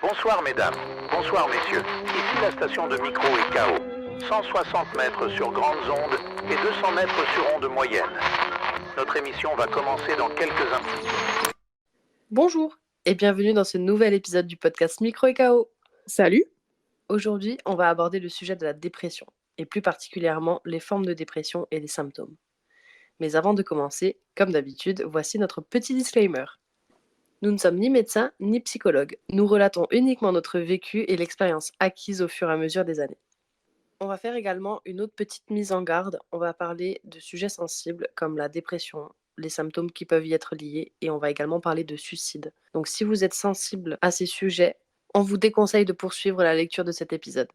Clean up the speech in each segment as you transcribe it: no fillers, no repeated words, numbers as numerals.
Bonsoir mesdames, bonsoir messieurs. Ici la station de micro et KO. 160 mètres sur grandes ondes et 200 mètres sur ondes moyennes. Notre émission va commencer dans quelques instants. Bonjour et bienvenue dans ce nouvel épisode du podcast Micro et KO. Salut! Aujourd'hui, on va aborder le sujet de la dépression, et plus particulièrement les formes de dépression et les symptômes. Mais avant de commencer, comme d'habitude, voici notre petit disclaimer. Nous ne sommes ni médecins ni psychologues. Nous relatons uniquement notre vécu et l'expérience acquise au fur et à mesure des années. On va faire également une autre petite mise en garde. On va parler de sujets sensibles comme la dépression, les symptômes qui peuvent y être liés, et on va également parler de suicide. Donc si vous êtes sensible à ces sujets, on vous déconseille de poursuivre la lecture de cet épisode.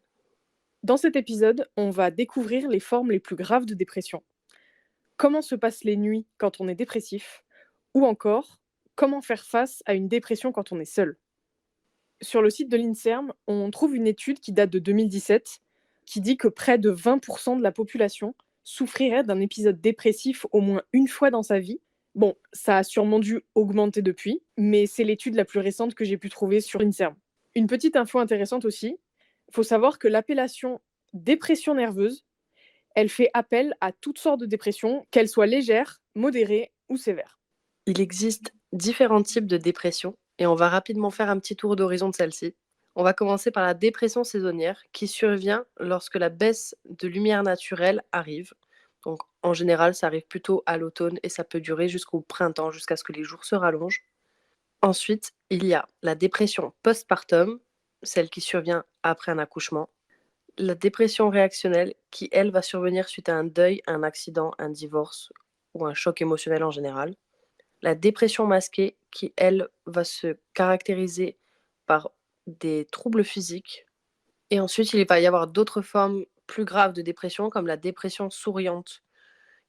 Dans cet épisode, on va découvrir les formes les plus graves de dépression. Comment se passent les nuits quand on est dépressif, ou encore comment faire face à une dépression quand on est seul. Sur le site de l'INSERM, on trouve une étude qui date de 2017 qui dit que près de 20% de la population souffrirait d'un épisode dépressif au moins une fois dans sa vie. Bon, ça a sûrement dû augmenter depuis, mais c'est l'étude la plus récente que j'ai pu trouver sur l'INSERM. Une petite info intéressante aussi, il faut savoir que l'appellation dépression nerveuse, elle fait appel à toutes sortes de dépressions, qu'elles soient légères, modérées ou sévères. Il existe différents types de dépression et on va rapidement faire un petit tour d'horizon de celle-ci. On va commencer par la dépression saisonnière qui survient lorsque la baisse de lumière naturelle arrive. Donc en général, ça arrive plutôt à l'automne et ça peut durer jusqu'au printemps, jusqu'à ce que les jours se rallongent. Ensuite, il y a la dépression postpartum, celle qui survient après un accouchement. La dépression réactionnelle qui, elle, va survenir suite à un deuil, un accident, un divorce ou un choc émotionnel en général. La dépression masquée qui, elle, va se caractériser par des troubles physiques. Et ensuite, il va y avoir d'autres formes plus graves de dépression, comme la dépression souriante,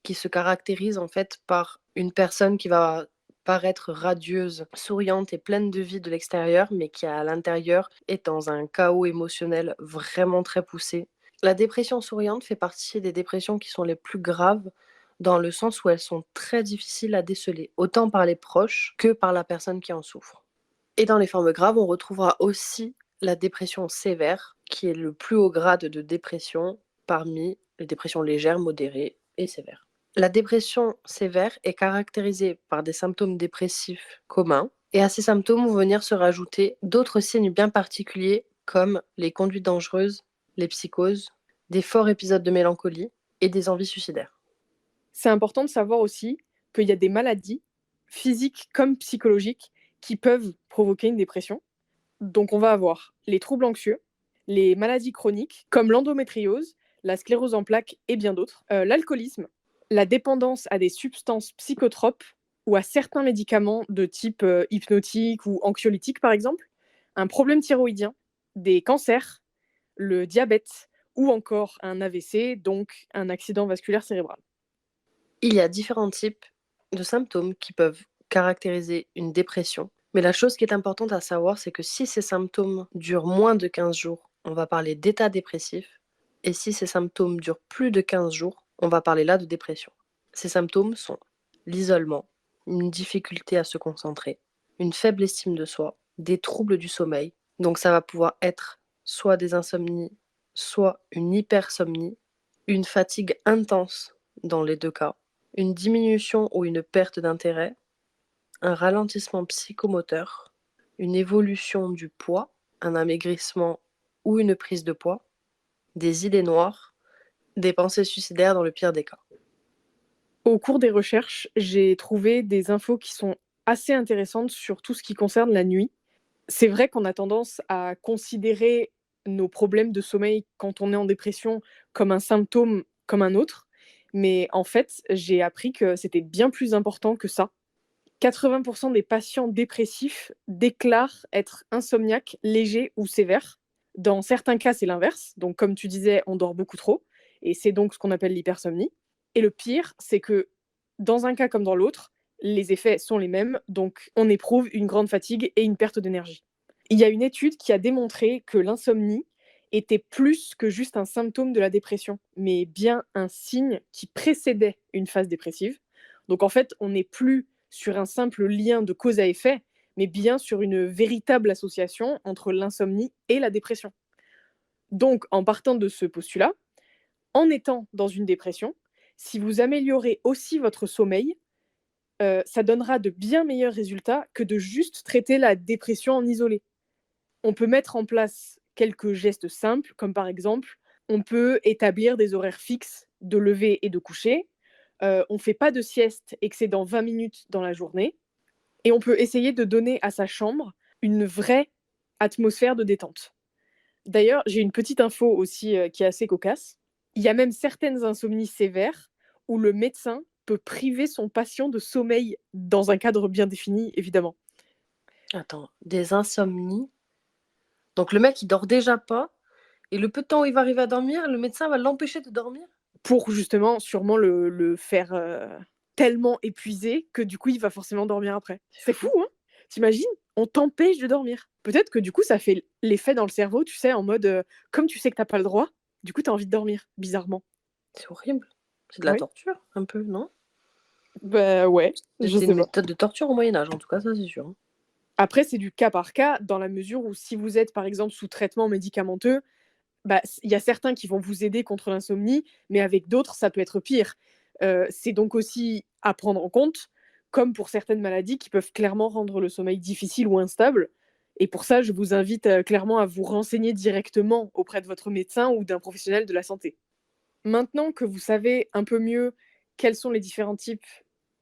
qui se caractérise en fait par une personne qui va paraître radieuse, souriante et pleine de vie de l'extérieur, mais qui à l'intérieur est dans un chaos émotionnel vraiment très poussé. La dépression souriante fait partie des dépressions qui sont les plus graves, dans le sens où elles sont très difficiles à déceler, autant par les proches que par la personne qui en souffre. Et dans les formes graves, on retrouvera aussi la dépression sévère, qui est le plus haut grade de dépression parmi les dépressions légères, modérées et sévères. La dépression sévère est caractérisée par des symptômes dépressifs communs, et à ces symptômes vont venir se rajouter d'autres signes bien particuliers comme les conduites dangereuses, les psychoses, des forts épisodes de mélancolie et des envies suicidaires. C'est important de savoir aussi qu'il y a des maladies, physiques comme psychologiques, qui peuvent provoquer une dépression. Donc on va avoir les troubles anxieux, les maladies chroniques comme l'endométriose, la sclérose en plaques et bien d'autres, l'alcoolisme, la dépendance à des substances psychotropes ou à certains médicaments de type hypnotique ou anxiolytique par exemple, un problème thyroïdien, des cancers, le diabète ou encore un AVC, donc un accident vasculaire cérébral. Il y a différents types de symptômes qui peuvent caractériser une dépression, mais la chose qui est importante à savoir, c'est que si ces symptômes durent moins de 15 jours, on va parler d'état dépressif, et si ces symptômes durent plus de 15 jours, on va parler là de dépression. Ces symptômes sont l'isolement, une difficulté à se concentrer, une faible estime de soi, des troubles du sommeil. Donc ça va pouvoir être soit des insomnies, soit une hypersomnie, une fatigue intense dans les deux cas, une diminution ou une perte d'intérêt, un ralentissement psychomoteur, une évolution du poids, un amaigrissement ou une prise de poids, des idées noires, des pensées suicidaires dans le pire des cas. Au cours des recherches, j'ai trouvé des infos qui sont assez intéressantes sur tout ce qui concerne la nuit. C'est vrai qu'on a tendance à considérer nos problèmes de sommeil quand on est en dépression comme un symptôme comme un autre, mais en fait, j'ai appris que c'était bien plus important que ça. 80% des patients dépressifs déclarent être insomniaques légers ou sévères. Dans certains cas, c'est l'inverse. Donc, comme tu disais, on dort beaucoup trop, et c'est donc ce qu'on appelle l'hypersomnie. Et le pire, c'est que dans un cas comme dans l'autre, les effets sont les mêmes, donc on éprouve une grande fatigue et une perte d'énergie. Il y a une étude qui a démontré que l'insomnie était plus que juste un symptôme de la dépression, mais bien un signe qui précédait une phase dépressive. Donc en fait, on n'est plus sur un simple lien de cause à effet, mais bien sur une véritable association entre l'insomnie et la dépression. Donc, en partant de ce postulat, en étant dans une dépression, si vous améliorez aussi votre sommeil, ça donnera de bien meilleurs résultats que de juste traiter la dépression en isolé. On peut mettre en place quelques gestes simples, comme par exemple, on peut établir des horaires fixes de lever et de coucher. On ne fait pas de sieste excédant 20 minutes dans la journée. Et on peut essayer de donner à sa chambre une vraie atmosphère de détente. D'ailleurs, j'ai une petite info aussi qui est assez cocasse. Il y a même certaines insomnies sévères où le médecin peut priver son patient de sommeil dans un cadre bien défini, évidemment. Attends, des insomnies. Donc le mec, il dort déjà pas, et le peu de temps où il va arriver à dormir, le médecin va l'empêcher de dormir? Pour justement sûrement le faire tellement épuisé que du coup il va forcément dormir après. C'est fou, hein? T'imagines? On t'empêche de dormir. Peut-être que du coup ça fait l'effet dans le cerveau, tu sais, en mode comme tu sais que t'as pas le droit, du coup t'as envie de dormir, bizarrement. C'est horrible. C'est de la Oui. torture, un peu, non? Bah ouais, je C'était sais une pas. méthode de torture au Moyen-Âge, en tout cas, ça c'est sûr, hein. Après, c'est du cas par cas, dans la mesure où si vous êtes par exemple sous traitement médicamenteux, bah, il y a certains qui vont vous aider contre l'insomnie, mais avec d'autres, ça peut être pire. C'est donc aussi à prendre en compte, comme pour certaines maladies qui peuvent clairement rendre le sommeil difficile ou instable. Et pour ça, je vous invite clairement à vous renseigner directement auprès de votre médecin ou d'un professionnel de la santé. Maintenant que vous savez un peu mieux quels sont les différents types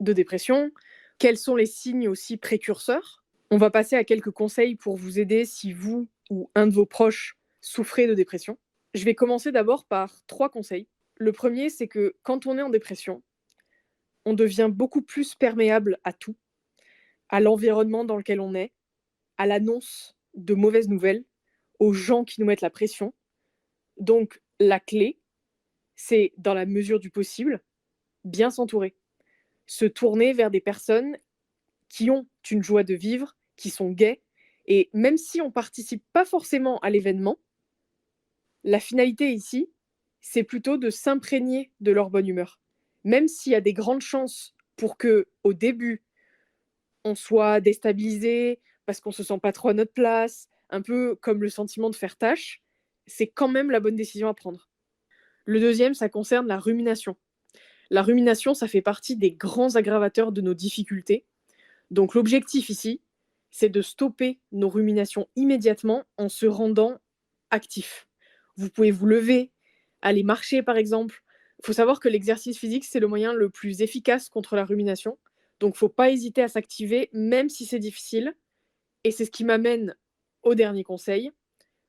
de dépression, quels sont les signes aussi précurseurs, on va passer à quelques conseils pour vous aider si vous ou un de vos proches souffrez de dépression. Je vais commencer d'abord par 3 conseils. Le premier, c'est que quand on est en dépression, on devient beaucoup plus perméable à tout, à l'environnement dans lequel on est, à l'annonce de mauvaises nouvelles, aux gens qui nous mettent la pression. Donc la clé, c'est dans la mesure du possible, bien s'entourer. Se tourner vers des personnes qui ont une joie de vivre, qui sont gaies. Et même si on ne participe pas forcément à l'événement, la finalité ici, c'est plutôt de s'imprégner de leur bonne humeur. Même s'il y a des grandes chances pour que, au début, on soit déstabilisé parce qu'on se sent pas trop à notre place, un peu comme le sentiment de faire tâche, c'est quand même la bonne décision à prendre. Le deuxième, ça concerne la rumination. La rumination, ça fait partie des grands aggravateurs de nos difficultés. Donc l'objectif ici, c'est de stopper nos ruminations immédiatement en se rendant actif. Vous pouvez vous lever, aller marcher par exemple. Il faut savoir que l'exercice physique, c'est le moyen le plus efficace contre la rumination. Donc il ne faut pas hésiter à s'activer, même si c'est difficile. Et c'est ce qui m'amène au dernier conseil,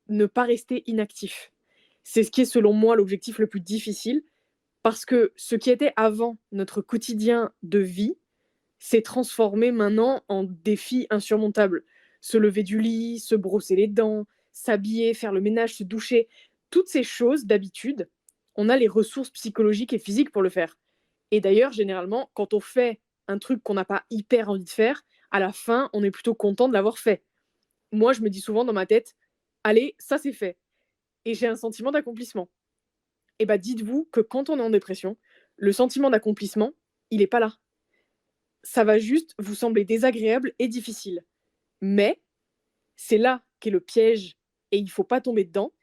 ne pas rester inactif. C'est ce qui est selon moi l'objectif le plus difficile, parce que ce qui était avant notre quotidien de vie s'est transformé maintenant en défi insurmontable. Se lever du lit, se brosser les dents, s'habiller, faire le ménage, se doucher, toutes ces choses d'habitude, on a les ressources psychologiques et physiques pour le faire. Et d'ailleurs, généralement, quand on fait un truc qu'on n'a pas hyper envie de faire, à la fin, on est plutôt content de l'avoir fait. Moi, je me dis souvent dans ma tête, allez, ça c'est fait. Et j'ai un sentiment d'accomplissement. Et bah dites-vous que quand on est en dépression, le sentiment d'accomplissement, il n'est pas là. Ça va juste vous sembler désagréable et difficile. Mais c'est là qu'est le piège et il ne faut pas tomber dedans.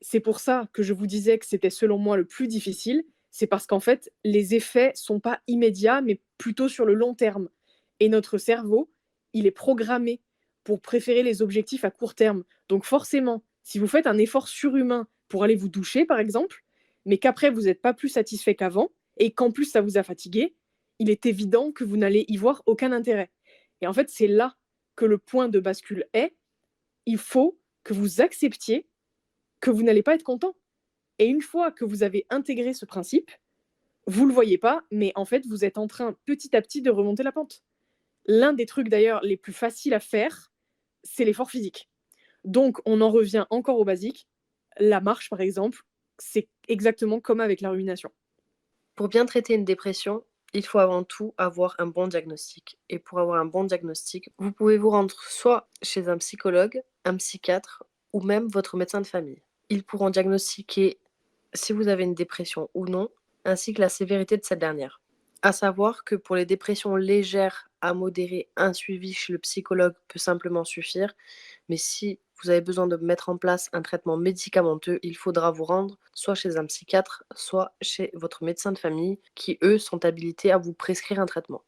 C'est pour ça que je vous disais que c'était selon moi le plus difficile. C'est parce qu'en fait, les effets sont pas immédiats, mais plutôt sur le long terme. Et notre cerveau, il est programmé pour préférer les objectifs à court terme. Donc forcément, si vous faites un effort surhumain pour aller vous doucher, par exemple, mais qu'après vous n'êtes pas plus satisfait qu'avant, et qu'en plus ça vous a fatigué, il est évident que vous n'allez y voir aucun intérêt. Et en fait, c'est là que le point de bascule est. Il faut que vous acceptiez que vous n'allez pas être content. Et une fois que vous avez intégré ce principe, vous ne le voyez pas, mais en fait, vous êtes en train petit à petit de remonter la pente. L'un des trucs d'ailleurs les plus faciles à faire, c'est l'effort physique. Donc, on en revient encore au basique. La marche, par exemple, c'est exactement comme avec la rumination. Pour bien traiter une dépression, il faut avant tout avoir un bon diagnostic. Et pour avoir un bon diagnostic, vous pouvez vous rendre soit chez un psychologue, un psychiatre ou même votre médecin de famille. Ils pourront diagnostiquer si vous avez une dépression ou non, ainsi que la sévérité de cette dernière. À savoir que pour les dépressions légères à modérées, un suivi chez le psychologue peut simplement suffire, mais si vous avez besoin de mettre en place un traitement médicamenteux, il faudra vous rendre soit chez un psychiatre, soit chez votre médecin de famille, qui eux sont habilités à vous prescrire un traitement.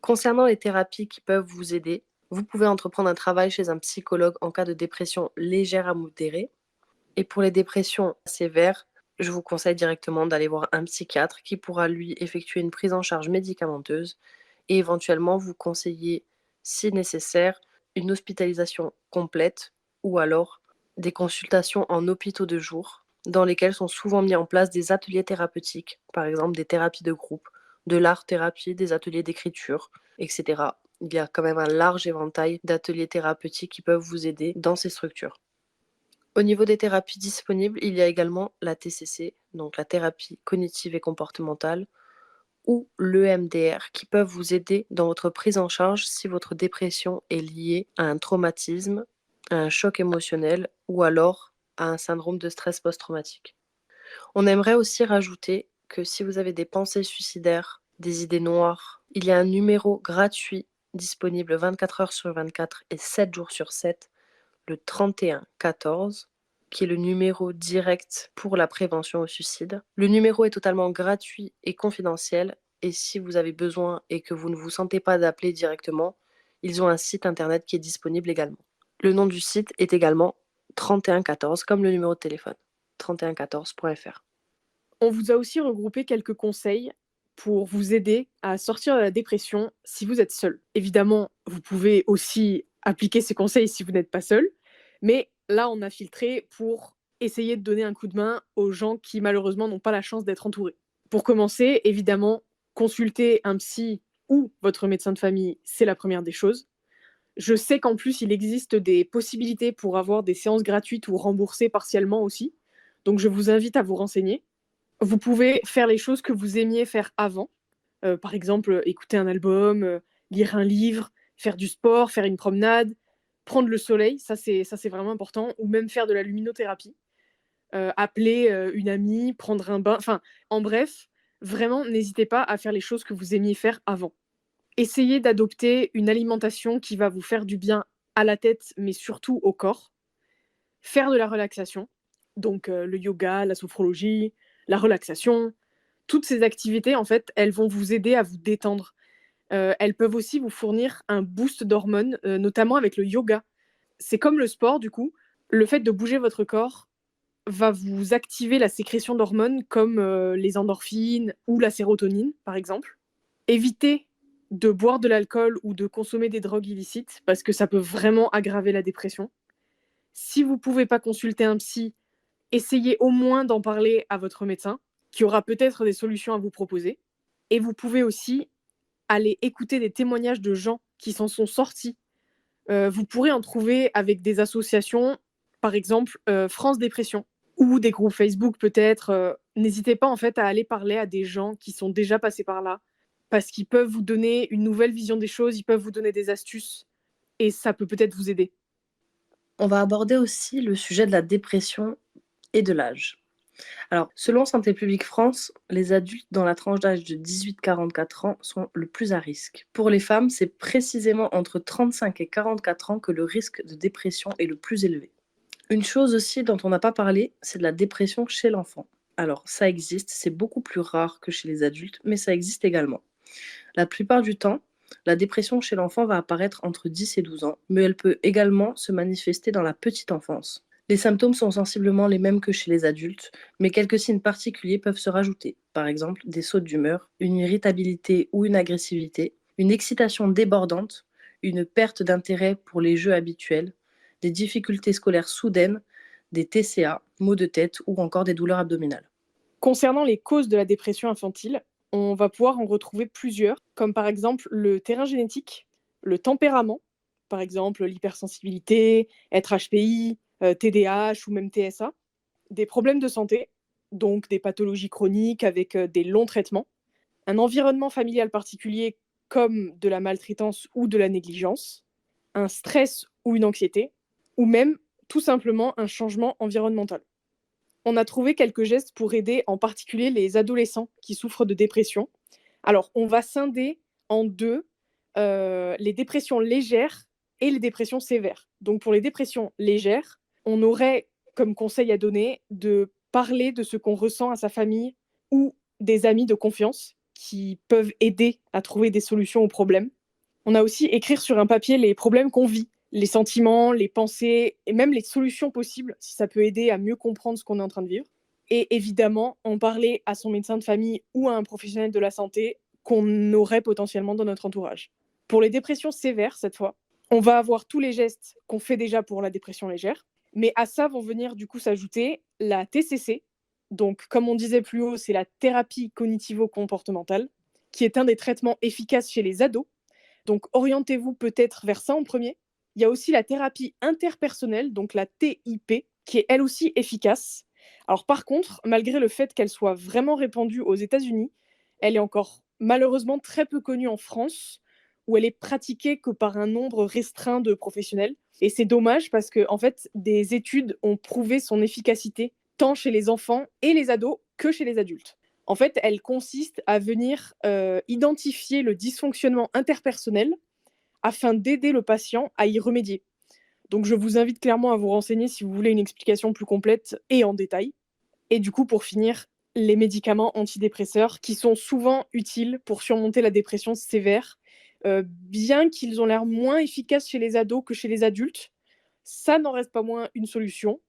Concernant les thérapies qui peuvent vous aider, vous pouvez entreprendre un travail chez un psychologue en cas de dépression légère à modérée. Et pour les dépressions sévères, je vous conseille directement d'aller voir un psychiatre qui pourra lui effectuer une prise en charge médicamenteuse et éventuellement vous conseiller, si nécessaire, une hospitalisation complète ou alors des consultations en hôpitaux de jour dans lesquels sont souvent mis en place des ateliers thérapeutiques, par exemple des thérapies de groupe, de l'art-thérapie, des ateliers d'écriture, etc. Il y a quand même un large éventail d'ateliers thérapeutiques qui peuvent vous aider dans ces structures. Au niveau des thérapies disponibles, il y a également la TCC, donc la thérapie cognitive et comportementale, ou l'EMDR, qui peuvent vous aider dans votre prise en charge si votre dépression est liée à un traumatisme, à un choc émotionnel ou alors à un syndrome de stress post-traumatique. On aimerait aussi rajouter que si vous avez des pensées suicidaires, des idées noires, il y a un numéro gratuit disponible 24 heures sur 24 et 7 jours sur 7, le 3114, qui est le numéro direct pour la prévention au suicide. Le numéro est totalement gratuit et confidentiel, et si vous avez besoin et que vous ne vous sentez pas d'appeler directement, ils ont un site internet qui est disponible également. Le nom du site est également 3114, comme le numéro de téléphone, 3114.fr. On vous a aussi regroupé quelques conseils pour vous aider à sortir de la dépression si vous êtes seul. Évidemment, vous pouvez aussi appliquer ces conseils si vous n'êtes pas seul, mais là, on a filtré pour essayer de donner un coup de main aux gens qui malheureusement n'ont pas la chance d'être entourés. Pour commencer, évidemment, consulter un psy ou votre médecin de famille, c'est la première des choses. Je sais qu'en plus, il existe des possibilités pour avoir des séances gratuites ou remboursées partiellement aussi, donc je vous invite à vous renseigner. Vous pouvez faire les choses que vous aimiez faire avant. Par exemple, écouter un album, lire un livre, faire du sport, faire une promenade, prendre le soleil, ça c'est vraiment important, ou même faire de la luminothérapie, appeler, une amie, prendre un bain, enfin, en bref, vraiment n'hésitez pas à faire les choses que vous aimiez faire avant. Essayez d'adopter une alimentation qui va vous faire du bien à la tête, mais surtout au corps. Faire de la relaxation, donc le yoga, la sophrologie, la relaxation, toutes ces activités, en fait, elles vont vous aider à vous détendre. Elles peuvent aussi vous fournir un boost d'hormones, notamment avec le yoga. C'est comme le sport, du coup. Le fait de bouger votre corps va vous activer la sécrétion d'hormones comme les endorphines ou la sérotonine, par exemple. Évitez de boire de l'alcool ou de consommer des drogues illicites parce que ça peut vraiment aggraver la dépression. Si vous ne pouvez pas consulter un psy, essayez au moins d'en parler à votre médecin, qui aura peut-être des solutions à vous proposer. Et vous pouvez aussi aller écouter des témoignages de gens qui s'en sont sortis. Vous pourrez en trouver avec des associations, par exemple France Dépression, ou des groupes Facebook peut-être. N'hésitez pas en fait à aller parler à des gens qui sont déjà passés par là, parce qu'ils peuvent vous donner une nouvelle vision des choses, ils peuvent vous donner des astuces, et ça peut peut-être vous aider. On va aborder aussi le sujet de la dépression et de l'âge. Alors, selon Santé publique France, les adultes dans la tranche d'âge de 18-44 ans sont le plus à risque. Pour les femmes, c'est précisément entre 35 et 44 ans que le risque de dépression est le plus élevé. Une chose aussi dont on n'a pas parlé, c'est de la dépression chez l'enfant. Alors, ça existe, c'est beaucoup plus rare que chez les adultes, mais ça existe également. La plupart du temps, la dépression chez l'enfant va apparaître entre 10 et 12 ans, mais elle peut également se manifester dans la petite enfance. Les symptômes sont sensiblement les mêmes que chez les adultes, mais quelques signes particuliers peuvent se rajouter. Par exemple, des sautes d'humeur, une irritabilité ou une agressivité, une excitation débordante, une perte d'intérêt pour les jeux habituels, des difficultés scolaires soudaines, des TCA, maux de tête ou encore des douleurs abdominales. Concernant les causes de la dépression infantile, on va pouvoir en retrouver plusieurs, comme par exemple le terrain génétique, le tempérament, par exemple l'hypersensibilité, être HPI, TDAH ou même TSA, des problèmes de santé, donc des pathologies chroniques avec des longs traitements, un environnement familial particulier comme de la maltraitance ou de la négligence, un stress ou une anxiété, ou même tout simplement un changement environnemental. On a trouvé quelques gestes pour aider en particulier les adolescents qui souffrent de dépression, Alors, on va scinder en 2 les dépressions légères et les dépressions sévères. Donc pour les dépressions légères, on aurait comme conseil à donner de parler de ce qu'on ressent à sa famille ou des amis de confiance qui peuvent aider à trouver des solutions aux problèmes. On a aussi écrire sur un papier les problèmes qu'on vit, les sentiments, les pensées et même les solutions possibles, si ça peut aider à mieux comprendre ce qu'on est en train de vivre. Et évidemment, en parler à son médecin de famille ou à un professionnel de la santé qu'on aurait potentiellement dans notre entourage. Pour les dépressions sévères, cette fois, on va avoir tous les gestes qu'on fait déjà pour la dépression légère, mais à ça vont venir du coup s'ajouter la TCC. Donc, comme on disait plus haut, c'est la thérapie cognitivo-comportementale, qui est un des traitements efficaces chez les ados. Donc, orientez-vous peut-être vers ça en premier. Il y a aussi la thérapie interpersonnelle, donc la TIP, qui est elle aussi efficace. Alors, par contre, malgré le fait qu'elle soit vraiment répandue aux États-Unis, elle est encore malheureusement très peu connue en France, où elle est pratiquée que par un nombre restreint de professionnels. Et c'est dommage parce que, en fait, des études ont prouvé son efficacité tant chez les enfants et les ados que chez les adultes. En fait, elle consiste à venir identifier le dysfonctionnement interpersonnel afin d'aider le patient à y remédier. Donc, je vous invite clairement à vous renseigner si vous voulez une explication plus complète et en détail. Et du coup, pour finir, les médicaments antidépresseurs qui sont souvent utiles pour surmonter la dépression sévère, bien qu'ils ont l'air moins efficaces chez les ados que chez les adultes, ça n'en reste pas moins une solution.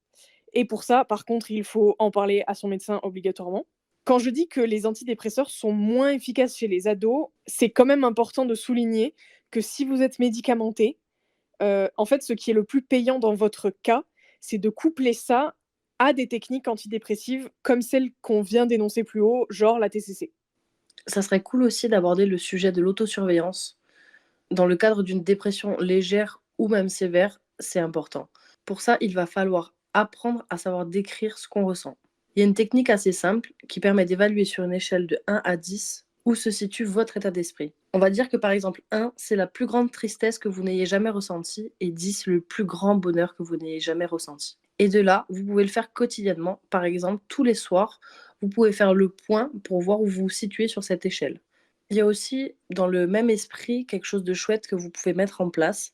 Et pour ça, par contre, il faut en parler à son médecin obligatoirement. Quand je dis que les antidépresseurs sont moins efficaces chez les ados, c'est quand même important de souligner que si vous êtes médicamenté, en fait, ce qui est le plus payant dans votre cas, c'est de coupler ça à des techniques antidépressives comme celles qu'on vient d'énoncer plus haut, genre la TCC. Ça serait cool aussi d'aborder le sujet de l'autosurveillance. Dans le cadre d'une dépression légère ou même sévère, c'est important. Pour ça, il va falloir apprendre à savoir décrire ce qu'on ressent. Il y a une technique assez simple qui permet d'évaluer sur une échelle de 1 à 10 où se situe votre état d'esprit. On va dire que par exemple 1, c'est la plus grande tristesse que vous n'ayez jamais ressentie et 10, le plus grand bonheur que vous n'ayez jamais ressenti. Et de là, vous pouvez le faire quotidiennement. Par exemple, tous les soirs, vous pouvez faire le point pour voir où vous vous situez sur cette échelle. Il y a aussi, dans le même esprit, quelque chose de chouette que vous pouvez mettre en place.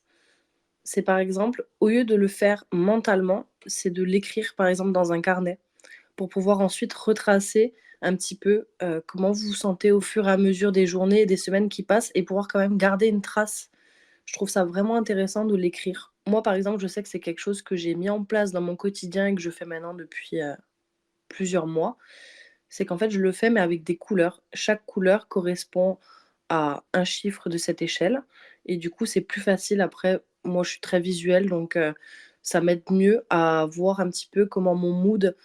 C'est par exemple, au lieu de le faire mentalement, c'est de l'écrire par exemple dans un carnet pour pouvoir ensuite retracer un petit peu comment vous vous sentez au fur et à mesure des journées et des semaines qui passent et pouvoir quand même garder une trace. Je trouve ça vraiment intéressant de l'écrire. Moi, par exemple, je sais que c'est quelque chose que j'ai mis en place dans mon quotidien et que je fais maintenant depuis plusieurs mois. C'est qu'en fait, je le fais, mais avec des couleurs. Chaque couleur correspond à un chiffre de cette échelle. Et du coup, c'est plus facile après. Moi, je suis très visuelle, donc ça m'aide mieux à voir un petit peu comment mon mood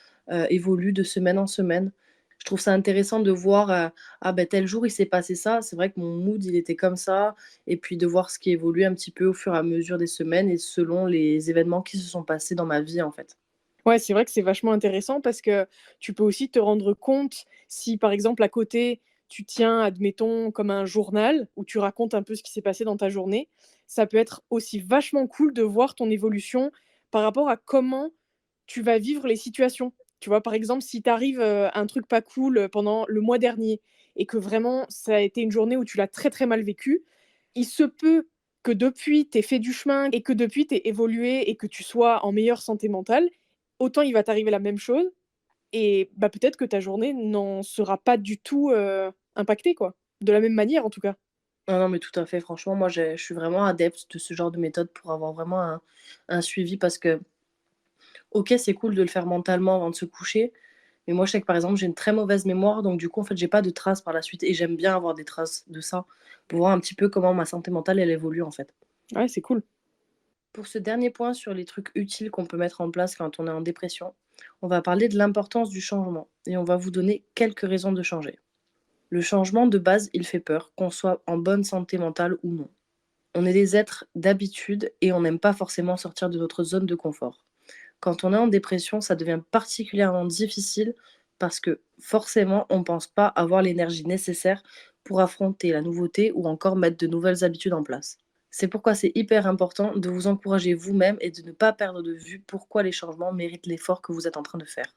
évolue de semaine en semaine. Je trouve ça intéressant de voir, ah ben tel jour il s'est passé ça, c'est vrai que mon mood il était comme ça, et puis de voir ce qui évolue un petit peu au fur et à mesure des semaines et selon les événements qui se sont passés dans ma vie en fait. Ouais, c'est vrai que c'est vachement intéressant parce que tu peux aussi te rendre compte si, par exemple, à côté, tu tiens, admettons, comme un journal où tu racontes un peu ce qui s'est passé dans ta journée, ça peut être aussi vachement cool de voir ton évolution par rapport à comment tu vas vivre les situations. Tu vois, par exemple, si t'arrive, un truc pas cool, pendant le mois dernier et que vraiment ça a été une journée où tu l'as très, très mal vécu, il se peut que depuis tu fait du chemin et que depuis tu évolué et que tu sois en meilleure santé mentale, autant il va t'arriver la même chose et bah, peut-être que ta journée n'en sera pas du tout, impactée quoi. De la même manière en tout cas. Non, non, mais tout à fait, franchement, moi je suis vraiment adepte de ce genre de méthode pour avoir vraiment un suivi parce que, OK, c'est cool de le faire mentalement avant de se coucher, mais moi je sais que par exemple j'ai une très mauvaise mémoire, donc du coup en fait j'ai pas de traces par la suite et j'aime bien avoir des traces de ça pour voir un petit peu comment ma santé mentale elle évolue en fait. Ouais, c'est cool. Pour ce dernier point sur les trucs utiles qu'on peut mettre en place quand on est en dépression, on va parler de l'importance du changement et on va vous donner quelques raisons de changer. Le changement de base, il fait peur, qu'on soit en bonne santé mentale ou non. On est des êtres d'habitude et on n'aime pas forcément sortir de notre zone de confort. Quand on est en dépression, ça devient particulièrement difficile parce que forcément, on ne pense pas avoir l'énergie nécessaire pour affronter la nouveauté ou encore mettre de nouvelles habitudes en place. C'est pourquoi c'est hyper important de vous encourager vous-même et de ne pas perdre de vue pourquoi les changements méritent l'effort que vous êtes en train de faire.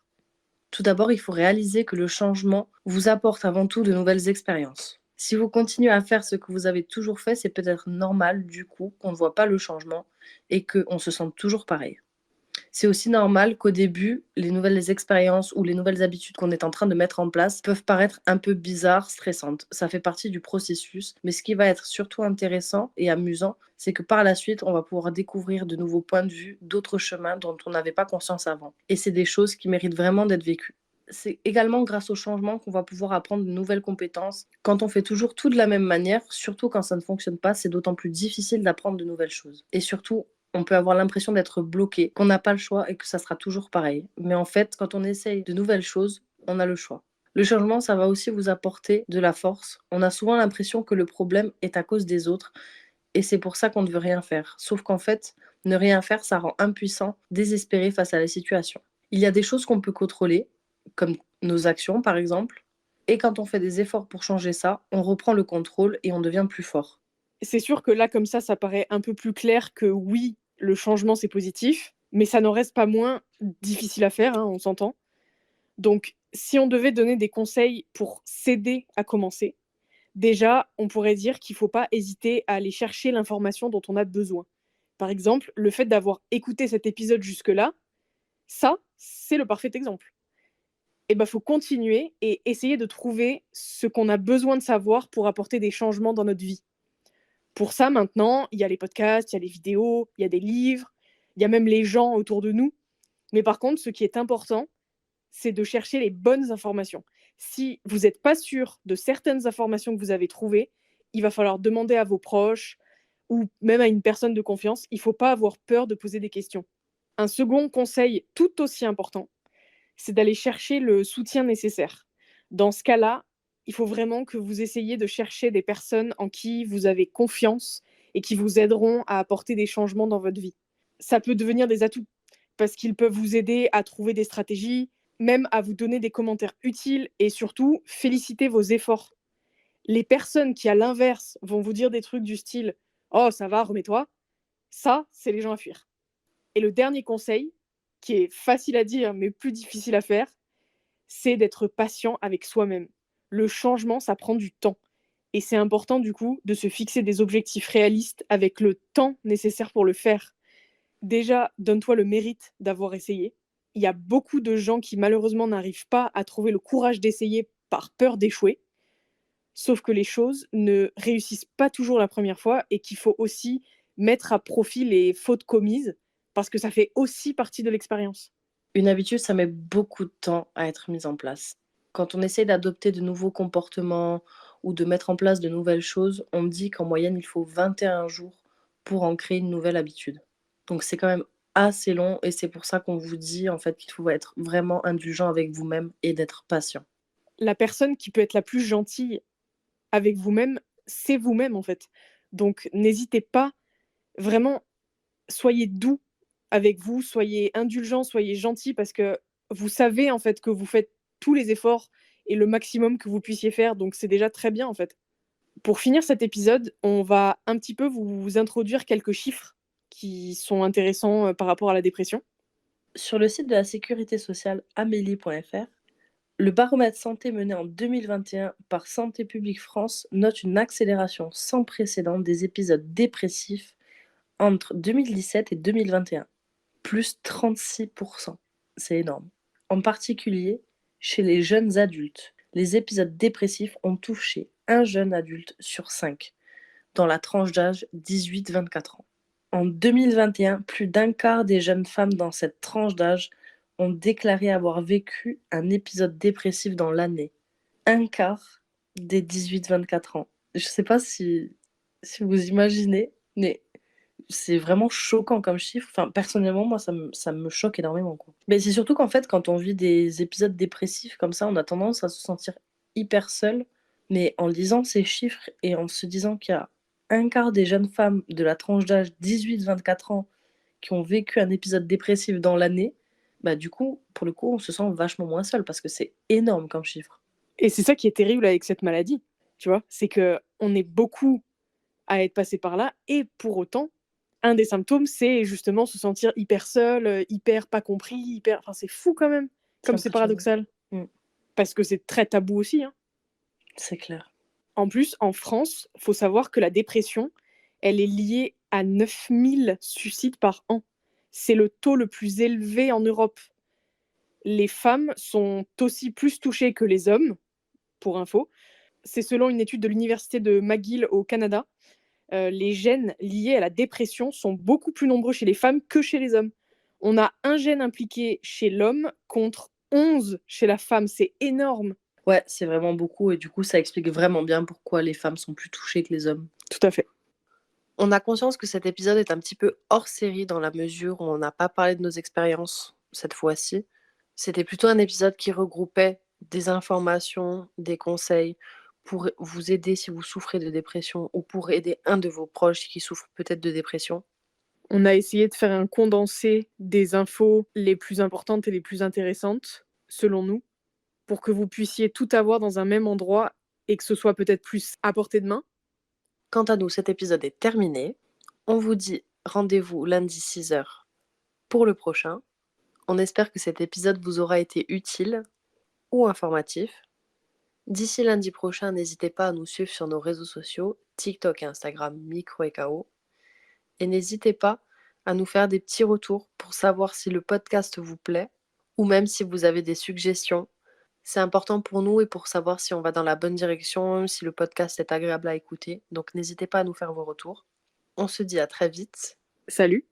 Tout d'abord, il faut réaliser que le changement vous apporte avant tout de nouvelles expériences. Si vous continuez à faire ce que vous avez toujours fait, c'est peut-être normal du coup qu'on ne voit pas le changement et qu'on se sente toujours pareil. C'est aussi normal qu'au début, les nouvelles expériences ou les nouvelles habitudes qu'on est en train de mettre en place peuvent paraître un peu bizarres, stressantes. Ça fait partie du processus, mais ce qui va être surtout intéressant et amusant, c'est que par la suite, on va pouvoir découvrir de nouveaux points de vue, d'autres chemins dont on n'avait pas conscience avant. Et c'est des choses qui méritent vraiment d'être vécues. C'est également grâce au changement qu'on va pouvoir apprendre de nouvelles compétences. Quand on fait toujours tout de la même manière, surtout quand ça ne fonctionne pas, c'est d'autant plus difficile d'apprendre de nouvelles choses. Et surtout, on peut avoir l'impression d'être bloqué, qu'on n'a pas le choix et que ça sera toujours pareil. Mais en fait, quand on essaye de nouvelles choses, on a le choix. Le changement, ça va aussi vous apporter de la force. On a souvent l'impression que le problème est à cause des autres et c'est pour ça qu'on ne veut rien faire. Sauf qu'en fait, ne rien faire, ça rend impuissant, désespéré face à la situation. Il y a des choses qu'on peut contrôler, comme nos actions par exemple, et quand on fait des efforts pour changer ça, on reprend le contrôle et on devient plus fort. C'est sûr que là, comme ça paraît un peu plus clair que oui, le changement, c'est positif, mais ça n'en reste pas moins difficile à faire, hein, on s'entend. Donc, si on devait donner des conseils pour s'aider à commencer, déjà, on pourrait dire qu'il ne faut pas hésiter à aller chercher l'information dont on a besoin. Par exemple, le fait d'avoir écouté cet épisode jusque-là, ça, c'est le parfait exemple. Et ben, faut continuer et essayer de trouver ce qu'on a besoin de savoir pour apporter des changements dans notre vie. Pour ça, maintenant, il y a les podcasts, il y a les vidéos, il y a des livres, il y a même les gens autour de nous. Mais par contre, ce qui est important, c'est de chercher les bonnes informations. Si vous n'êtes pas sûr de certaines informations que vous avez trouvées, il va falloir demander à vos proches ou même à une personne de confiance. Il ne faut pas avoir peur de poser des questions. Un second conseil tout aussi important, c'est d'aller chercher le soutien nécessaire. Dans ce cas-là, il faut vraiment que vous essayiez de chercher des personnes en qui vous avez confiance et qui vous aideront à apporter des changements dans votre vie. Ça peut devenir des atouts parce qu'ils peuvent vous aider à trouver des stratégies, même à vous donner des commentaires utiles et surtout féliciter vos efforts. Les personnes qui, à l'inverse, vont vous dire des trucs du style «Oh, ça va, remets-toi», ça, c'est les gens à fuir. Et le dernier conseil, qui est facile à dire mais plus difficile à faire, c'est d'être patient avec soi-même. Le changement, ça prend du temps. Et c'est important du coup de se fixer des objectifs réalistes avec le temps nécessaire pour le faire. Déjà, donne-toi le mérite d'avoir essayé. Il y a beaucoup de gens qui malheureusement n'arrivent pas à trouver le courage d'essayer par peur d'échouer. Sauf que les choses ne réussissent pas toujours la première fois et qu'il faut aussi mettre à profit les fautes commises parce que ça fait aussi partie de l'expérience. Une habitude, ça met beaucoup de temps à être mise en place. Quand on essaie d'adopter de nouveaux comportements ou de mettre en place de nouvelles choses, on me dit qu'en moyenne, il faut 21 jours pour en créer une nouvelle habitude. Donc c'est quand même assez long et c'est pour ça qu'on vous dit en fait qu'il faut être vraiment indulgent avec vous-même et d'être patient. La personne qui peut être la plus gentille avec vous-même, c'est vous-même en fait. Donc n'hésitez pas, vraiment, soyez doux avec vous, soyez indulgents, soyez gentils parce que vous savez en fait que vous faites tous les efforts et le maximum que vous puissiez faire, donc c'est déjà très bien en fait. Pour finir cet épisode, on va un petit peu vous introduire quelques chiffres qui sont intéressants par rapport à la dépression. Sur le site de la sécurité sociale amélie.fr, le baromètre santé mené en 2021 par Santé publique France note une accélération sans précédent des épisodes dépressifs entre 2017 et 2021, plus 36%. C'est énorme. En particulier, chez les jeunes adultes, les épisodes dépressifs ont touché un jeune adulte sur 5, dans la tranche d'âge 18-24 ans. En 2021, plus d'un quart des jeunes femmes dans cette tranche d'âge ont déclaré avoir vécu un épisode dépressif dans l'année. Un quart des 18-24 ans. Je ne sais pas si vous imaginez, mais c'est vraiment choquant comme chiffre. Enfin, personnellement, moi, ça me choque énormément, quoi. Mais c'est surtout qu'en fait, quand on vit des épisodes dépressifs comme ça, on a tendance à se sentir hyper seul. Mais en lisant ces chiffres et en se disant qu'il y a un quart des jeunes femmes de la tranche d'âge 18-24 ans qui ont vécu un épisode dépressif dans l'année, bah du coup, pour le coup, on se sent vachement moins seul parce que c'est énorme comme chiffre. Et c'est ça qui est terrible avec cette maladie, tu vois, c'est qu'on est beaucoup à être passé par là et pour autant, un des symptômes, c'est justement se sentir hyper seul, hyper pas compris, hyper... Enfin, c'est fou quand même, C'est comme c'est impressionnant. paradoxal. Parce que c'est très tabou aussi, hein. C'est clair. En plus, en France, il faut savoir que la dépression, elle est liée à 9000 suicides par an. C'est le taux le plus élevé en Europe. Les femmes sont aussi plus touchées que les hommes, pour info. C'est selon une étude de l'université de McGill au Canada. Les gènes liés à la dépression sont beaucoup plus nombreux chez les femmes que chez les hommes. On a un gène impliqué chez l'homme contre 11 chez la femme. C'est énorme. Ouais, c'est vraiment beaucoup et du coup, ça explique vraiment bien pourquoi les femmes sont plus touchées que les hommes. Tout à fait. On a conscience que cet épisode est un petit peu hors série dans la mesure où on n'a pas parlé de nos expériences cette fois-ci. C'était plutôt un épisode qui regroupait des informations, des conseils pour vous aider si vous souffrez de dépression ou pour aider un de vos proches qui souffre peut-être de dépression. On a essayé de faire un condensé des infos les plus importantes et les plus intéressantes, selon nous, pour que vous puissiez tout avoir dans un même endroit et que ce soit peut-être plus à portée de main. Quant à nous, cet épisode est terminé. On vous dit rendez-vous lundi 6h pour le prochain. On espère que cet épisode vous aura été utile ou informatif. D'ici lundi prochain, n'hésitez pas à nous suivre sur nos réseaux sociaux, TikTok et Instagram, Micro et KO. Et n'hésitez pas à nous faire des petits retours pour savoir si le podcast vous plaît ou même si vous avez des suggestions. C'est important pour nous et pour savoir si on va dans la bonne direction, si le podcast est agréable à écouter. Donc n'hésitez pas à nous faire vos retours. On se dit à très vite. Salut!